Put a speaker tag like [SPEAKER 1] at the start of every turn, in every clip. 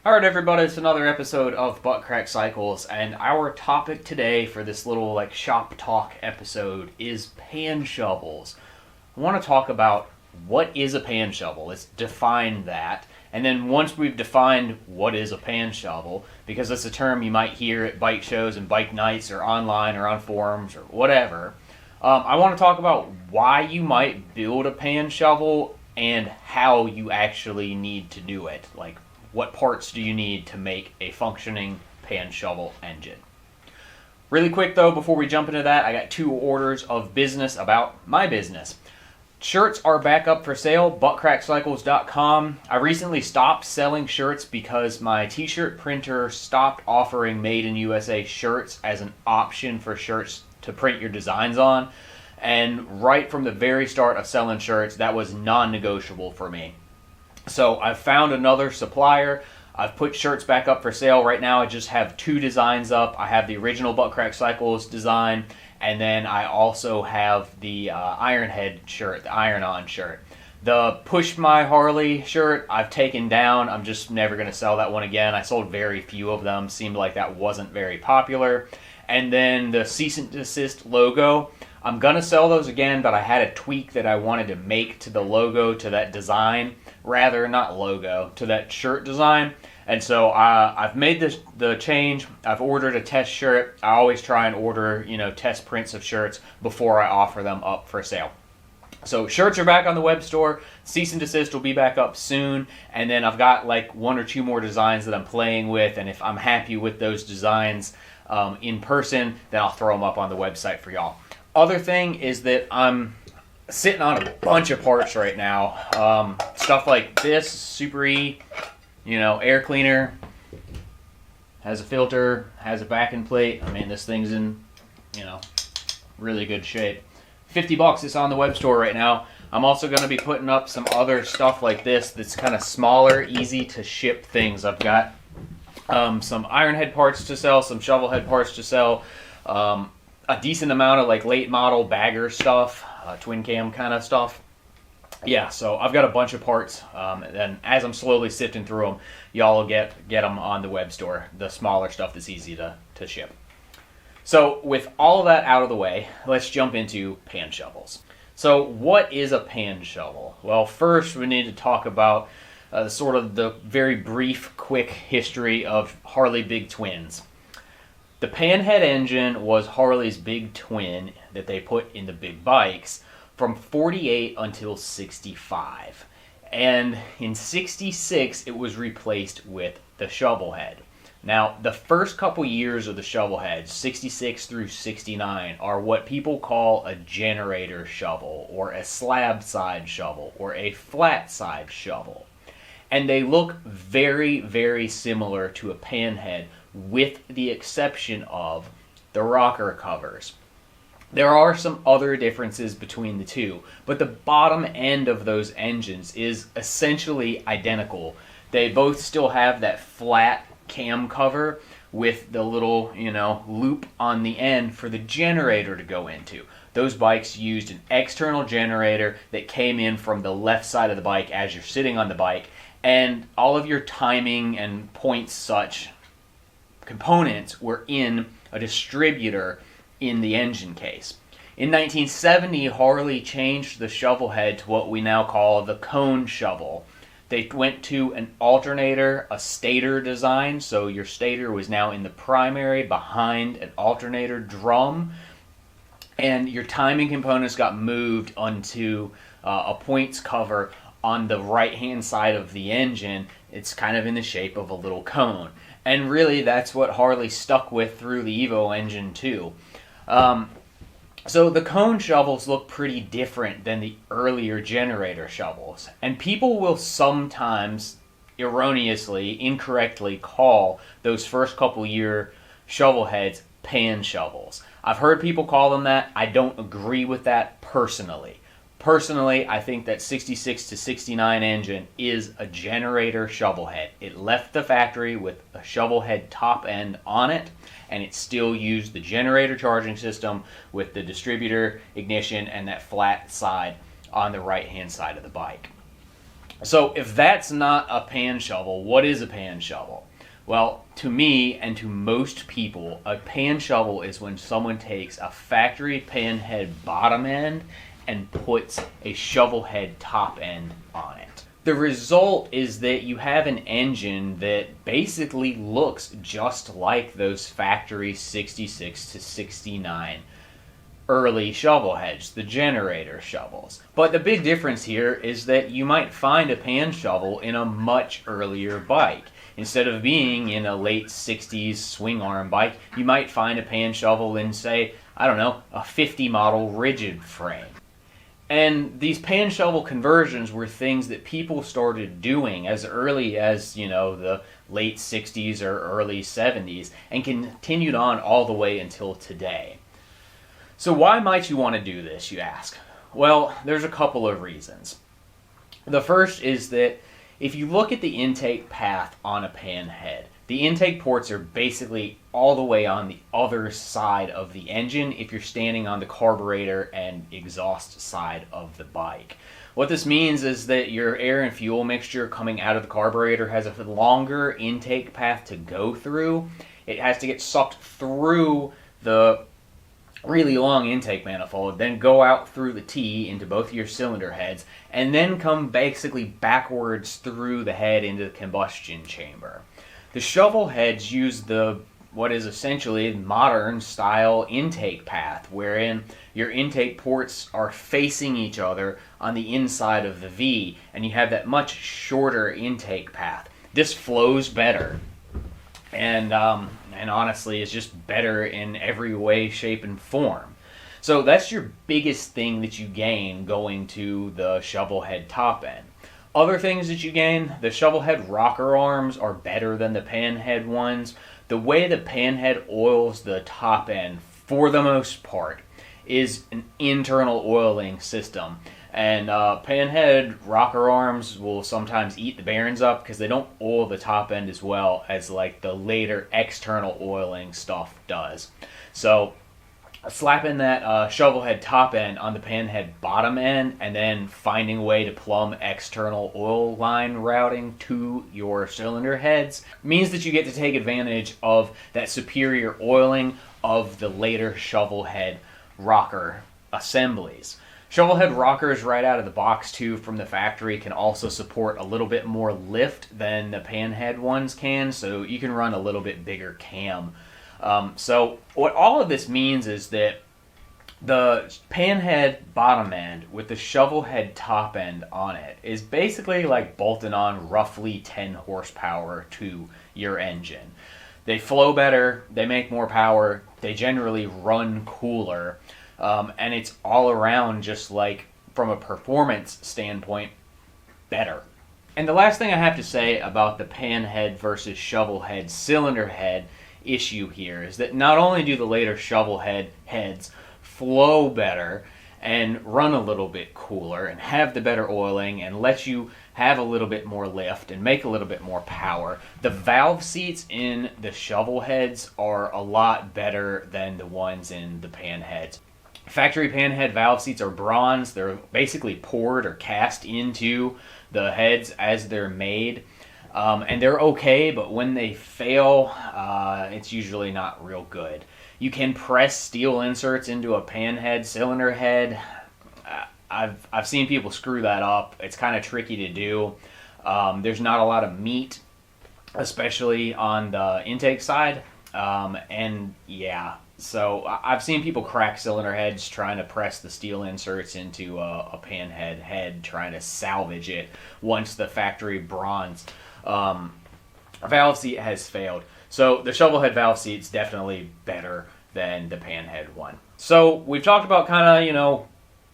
[SPEAKER 1] Alright everybody, it's another episode of Butt Crack Cycles, and our topic today for this little shop talk episode is pan shovels. I want to talk about what is a pan shovel. Let's define that. And then once we've defined what is a pan shovel, because it's a term you might hear at bike shows and bike nights or online or on forums or whatever, I want to talk about why you might build a pan shovel and how you actually need to do it. Like, what parts do you need to make a functioning pan shovel engine? Really quick though, before we jump into that, I got 2 orders of business about my business. Shirts are back up for sale, buttcrackcycles.com. I recently stopped selling shirts because my t-shirt printer stopped offering made in USA shirts as an option for shirts to print your designs on. And right from the very start of selling shirts, that was non-negotiable for me. So I've found another supplier. I've put shirts back up for sale. Right now I just have 2 designs up. I have the original Butt Crack Cycles design, and then I also have the Ironhead shirt, the Iron-On shirt. The Push My Harley shirt I've taken down. I'm just never going to sell that one again. I sold very few of them. Seemed like that wasn't very popular. And then the Cease and Desist logo, I'm going to sell those again, but I had a tweak that I wanted to make to the logo, to that design. Rather, not logo, to that shirt design. And so I've made the change. I've ordered a test shirt. I always try and order, test prints of shirts before I offer them up for sale. So shirts are back on the web store. Cease and Desist will be back up soon. And then I've got 1 or 2 more designs that I'm playing with. And if I'm happy with those designs in person, then I'll throw them up on the website for y'all. Other thing is that I'm sitting on a bunch of parts right now. Stuff like this, Super E, air cleaner, has a filter, has a backing plate. I mean, this thing's in, really good shape. $50, it's on the web store right now. I'm also going to be putting up some other stuff like this that's kind of smaller, easy to ship things. I've got some Ironhead parts to sell, some Shovelhead parts to sell, a decent amount of late model bagger stuff, twin cam kind of stuff. Yeah, so I've got a bunch of parts, and as I'm slowly sifting through them, y'all will get them on the web store, the smaller stuff that's easy to ship. So with all of that out of the way, let's jump into pan shovels. So what is a pan shovel? Well, first we need to talk about sort of the very brief, quick history of Harley Big Twins. The Panhead engine was Harley's big twin that they put in the big bikes from 48 until 65. And in 66, it was replaced with the Shovelhead. Now, the first couple years of the Shovelhead, 66 through 69, are what people call a generator shovel, or a slab side shovel, or a flat side shovel. And they look very, very similar to a Panhead, with the exception of the rocker covers. There are some other differences between the two, but the bottom end of those engines is essentially identical. They both still have that flat cam cover with the little, loop on the end for the generator to go into. Those bikes used an external generator that came in from the left side of the bike as you're sitting on the bike, and all of your timing and points such components were in a distributor in the engine case. In 1970, Harley changed the Shovelhead to what we now call the cone shovel. They went to an alternator, a stator design, so your stator was now in the primary behind an alternator drum, and your timing components got moved onto a points cover on the right-hand side of the engine. It's kind of in the shape of a little cone. And really, that's what Harley stuck with through the Evo engine, too. So the cone shovels look pretty different than the earlier generator shovels. And people will sometimes, erroneously, incorrectly call those first couple year Shovelheads pan shovels. I've heard people call them that. I don't agree with that personally. Personally, I think that 66 to 69 engine is a generator Shovelhead. It left the factory with a Shovelhead top end on it, and it still used the generator charging system with the distributor ignition and that flat side on the right-hand side of the bike. So if that's not a pan shovel, what is a pan shovel? Well, to me and to most people, a pan shovel is when someone takes a factory panhead bottom end and puts a shovel head top end on it. The result is that you have an engine that basically looks just like those factory 66 to 69 early shovel heads, the generator shovels. But the big difference here is that you might find a pan shovel in a much earlier bike. Instead of being in a late 60s swing arm bike, you might find a pan shovel in, say, I don't know, a 50 model rigid frame. And these pan shovel conversions were things that people started doing as early as, the late 60s or early 70s and continued on all the way until today. So why might you want to do this, you ask? Well, there's a couple of reasons. The first is that if you look at the intake path on a panhead, the intake ports are basically all the way on the other side of the engine if you're standing on the carburetor and exhaust side of the bike. What this means is that your air and fuel mixture coming out of the carburetor has a longer intake path to go through. It has to get sucked through the really long intake manifold, then go out through the T into both of your cylinder heads, and then come basically backwards through the head into the combustion chamber. The shovel heads use what is essentially modern style intake path, wherein your intake ports are facing each other on the inside of the V, and you have that much shorter intake path. This flows better, and honestly is just better in every way, shape, and form. So that's your biggest thing that you gain going to the shovel head top end. Other things that you gain, the shovel head rocker arms are better than the panhead ones. The way the panhead oils the top end, for the most part, is an internal oiling system. And panhead rocker arms will sometimes eat the bearings up because they don't oil the top end as well as like the later external oiling stuff does. So slapping that shovel head top end on the panhead bottom end and then finding a way to plumb external oil line routing to your cylinder heads means that you get to take advantage of that superior oiling of the later shovel head rocker assemblies. Shovelhead rockers right out of the box too from the factory can also support a little bit more lift than the panhead ones can, so you can run a little bit bigger cam. So what all of this means is that the panhead bottom end with the shovelhead top end on it is basically like bolting on roughly 10 horsepower to your engine. They flow better, they make more power, they generally run cooler. And it's all around just like from a performance standpoint better. And the last thing I have to say about the panhead versus shovelhead cylinder head issue here is that not only do the later shovelhead heads flow better and run a little bit cooler and have the better oiling and let you have a little bit more lift and make a little bit more power, the valve seats in the shovel heads are a lot better than the ones in the panheads. Factory panhead valve seats are bronze. They're basically poured or cast into the heads as they're made. And they're okay, but when they fail, it's usually not real good. You can press steel inserts into a panhead cylinder head. I've seen people screw that up. It's kind of tricky to do. There's not a lot of meat, especially on the intake side. So I've seen people crack cylinder heads trying to press the steel inserts into a panhead head, trying to salvage it once the factory bronze valve seat has failed. So the shovelhead valve seat's definitely better than the panhead one. So we've talked about kind of,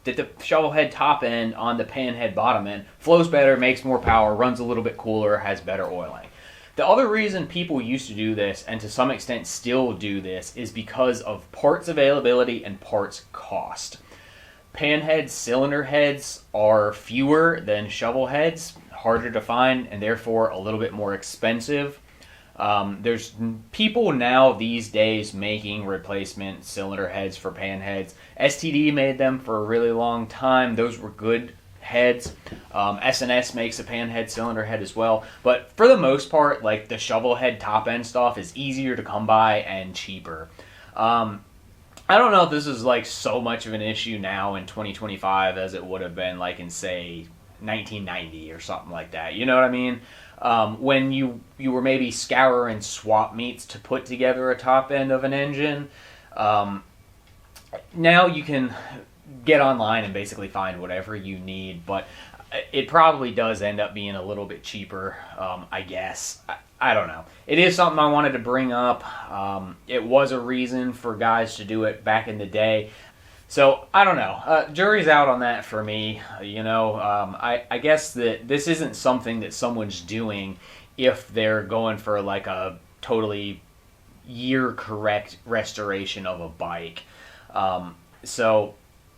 [SPEAKER 1] that the shovelhead top end on the panhead bottom end flows better, makes more power, runs a little bit cooler, has better oiling. The other reason people used to do this, and to some extent still do this, is because of parts availability and parts cost. Panhead cylinder heads are fewer than shovel heads, harder to find, and therefore a little bit more expensive. There's people now these days making replacement cylinder heads for panheads. STD made them for a really long time. Those were good heads. S&S makes a Panhead cylinder head as well. But for the most part, like the Shovelhead top end stuff is easier to come by and cheaper. I don't know if this is like so much of an issue now in 2025 as it would have been like in, say, 1990 or something like that. You know what I mean? When you were maybe scouring swap meets to put together a top end of an engine, now you can get online and basically find whatever you need, but it probably does end up being a little bit cheaper, I guess. I don't know. It is something I wanted to bring up. It was a reason for guys to do it back in the day. So, I don't know. Jury's out on that for me. You know, I guess that this isn't something that someone's doing if they're going for like a totally year-correct restoration of a bike. So,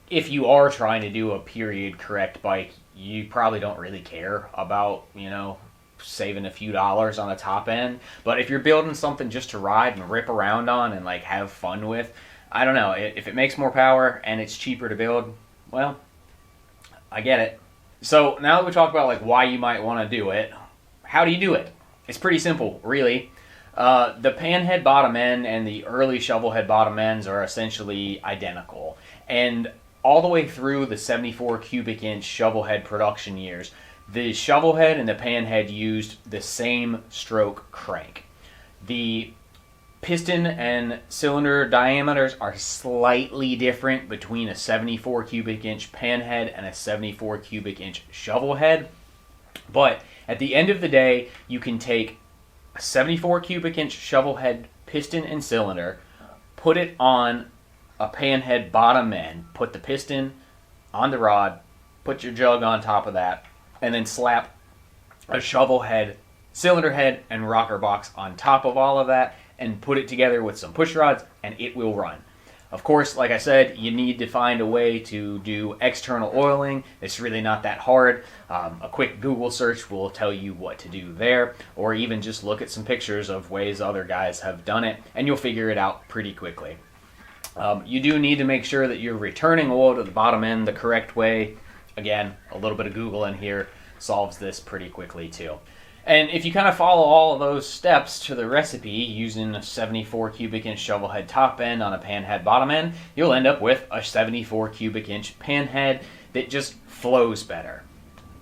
[SPEAKER 1] if you are trying to do a period-correct bike, you probably don't really care about, you know, saving a few dollars on the top end. But if you're building something just to ride and rip around on and like have fun with, I don't know, if it makes more power and it's cheaper to build, well, I get it. So now that we talked about like why you might want to do it, how do you do it? It's pretty simple, really. The Panhead bottom end and the early Shovelhead bottom ends are essentially identical. And all the way through the 74 cubic inch Shovelhead production years, the Shovelhead and the Panhead used the same stroke crank. The piston and cylinder diameters are slightly different between a 74 cubic inch Panhead and a 74 cubic inch Shovelhead. But at the end of the day, you can take a 74 cubic inch Shovelhead piston and cylinder, put it on a Panhead bottom end, put the piston on the rod, put your jug on top of that, and then slap a Shovelhead cylinder head and rocker box on top of all of that, and put it together with some push rods, and it will run. Of course, like I said, you need to find a way to do external oiling. It's really not that hard. A quick Google search will tell you what to do there, or even just look at some pictures of ways other guys have done it, and you'll figure it out pretty quickly. You do need to make sure that you're returning oil to the bottom end the correct way. Again, a little bit of Google in here solves this pretty quickly too. And if you kind of follow all of those steps to the recipe using a 74 cubic inch Shovelhead top end on a Panhead bottom end, you'll end up with a 74 cubic inch Panhead that just flows better.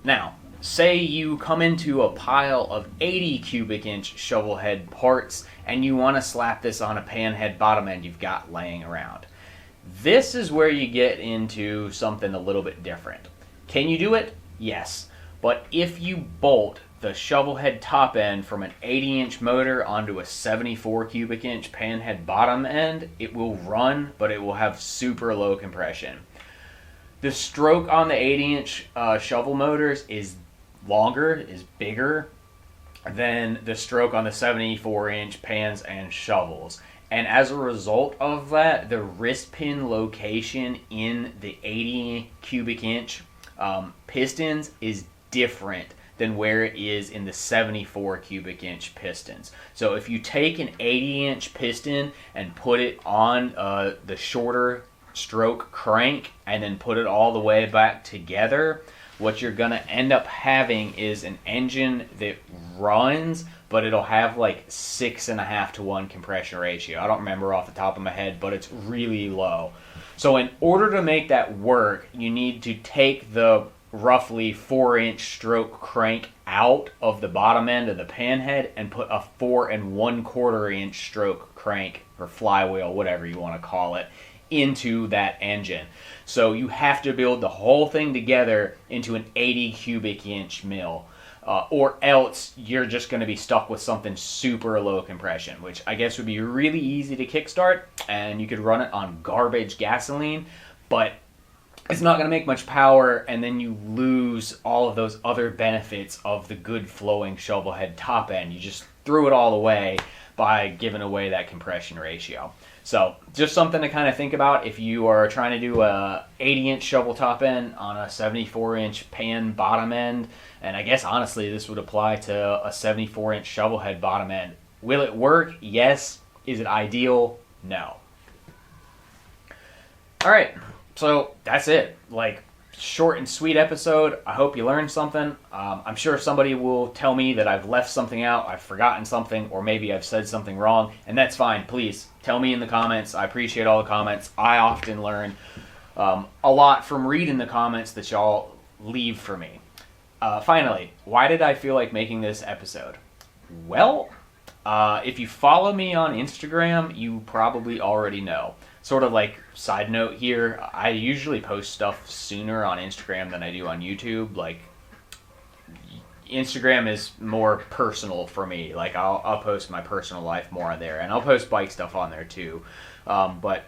[SPEAKER 1] Now, say you come into a pile of 80 cubic inch Shovelhead parts and you want to slap this on a Panhead bottom end you've got laying around. This is where you get into something a little bit different. Can you do it? Yes. But if you bolt the Shovelhead top end from an 80-inch motor onto a 74 cubic inch Panhead bottom end, it will run, but it will have super low compression. The stroke on the 80-inch shovel motors is longer, is bigger than the stroke on the 74-inch pans and shovels. And as a result of that, the wrist pin location in the 80 cubic inch pistons is different than where it is in the 74 cubic inch pistons. So if you take an 80-inch piston and put it on the shorter stroke crank and then put it all the way back together, what you're going to end up having is an engine that runs, but it'll have like 6.5 to 1 compression ratio. I don't remember off the top of my head, but it's really low. So in order to make that work, you need to take the roughly 4-inch stroke crank out of the bottom end of the Panhead and put a 4 1/4 inch stroke crank or flywheel, whatever you want to call it, into that engine. So you have to build the whole thing together into an 80 cubic inch mill, or else you're just going to be stuck with something super low compression, which I guess would be really easy to kickstart, and you could run it on garbage gasoline, but it's not going to make much power, and then you lose all of those other benefits of the good flowing Shovelhead top end. You just threw it all away by giving away that compression ratio. So just something to kind of think about if you are trying to do a 80-inch shovel top end on a 74-inch pan bottom end. And I guess honestly this would apply to a 74-inch Shovelhead bottom end. Will it work? Yes. Is it ideal? No. All right. So that's it. Like, short and sweet episode. I hope you learned something. I'm sure somebody will tell me that I've left something out, I've forgotten something, or maybe I've said something wrong, and that's fine. Please tell me in the comments. I appreciate all the comments. I often learn a lot from reading the comments that y'all leave for me. Finally, why did I feel like making this episode? Well, if you follow me on Instagram, you probably already know. Sort of like side note here, I usually post stuff sooner on Instagram than I do on YouTube. Like, Instagram is more personal for me. Like, I'll post my personal life more on there, and I'll post bike stuff on there too. But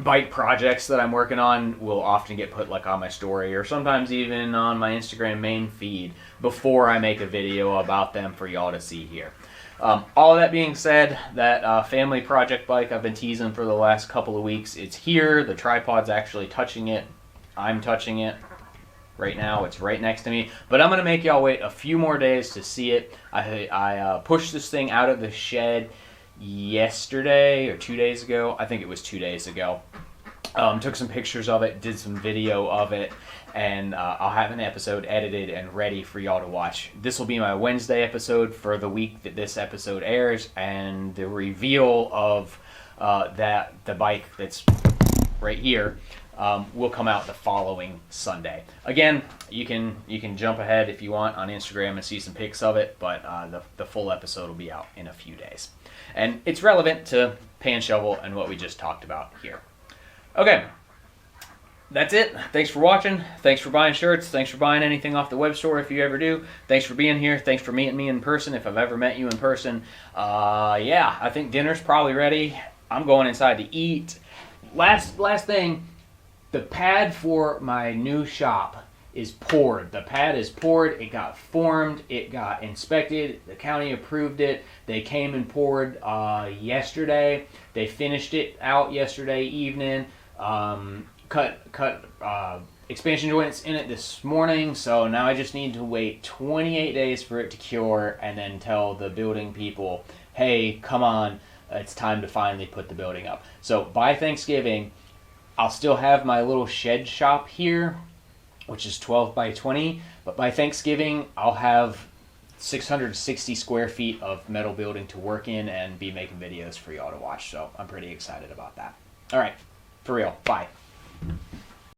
[SPEAKER 1] bike projects that I'm working on will often get put like on my story, or sometimes even on my Instagram main feed before I make a video about them for y'all to see here. All of that being said, that family project bike I've been teasing for the last couple of weeks, it's here. The tripod's actually touching it. I'm touching it right now. It's right next to me. But I'm going to make y'all wait a few more days to see it. I pushed this thing out of the shed yesterday or 2 days ago. I think it was 2 days ago. Took some pictures of it, did some video of it, and I'll have an episode edited and ready for y'all to watch. This will be my Wednesday episode for the week that this episode airs, and the reveal of the bike that's right here will come out the following Sunday. Again, you can jump ahead if you want on Instagram and see some pics of it, but the full episode will be out in a few days. And it's relevant to Pan Shovel and what we just talked about here. Okay, that's it. Thanks for watching. Thanks for buying shirts. Thanks for buying anything off the web store if you ever do. Thanks for being here. Thanks for meeting me in person if I've ever met you in person. Yeah, I think dinner's probably ready. I'm going inside to eat. Last thing, the pad for my new shop is poured. The pad is poured. It got formed. It got inspected. The county approved it. They came and poured yesterday. They finished it out yesterday evening. Cut expansion joints in it this morning, so now I just need to wait 28 days for it to cure and then tell the building people, hey, come on, it's time to finally put the building up. So by Thanksgiving, I'll still have my little shed shop here, which is 12 by 20, but by Thanksgiving, I'll have 660 square feet of metal building to work in and be making videos for y'all to watch, so I'm pretty excited about that. All right. For real. Bye.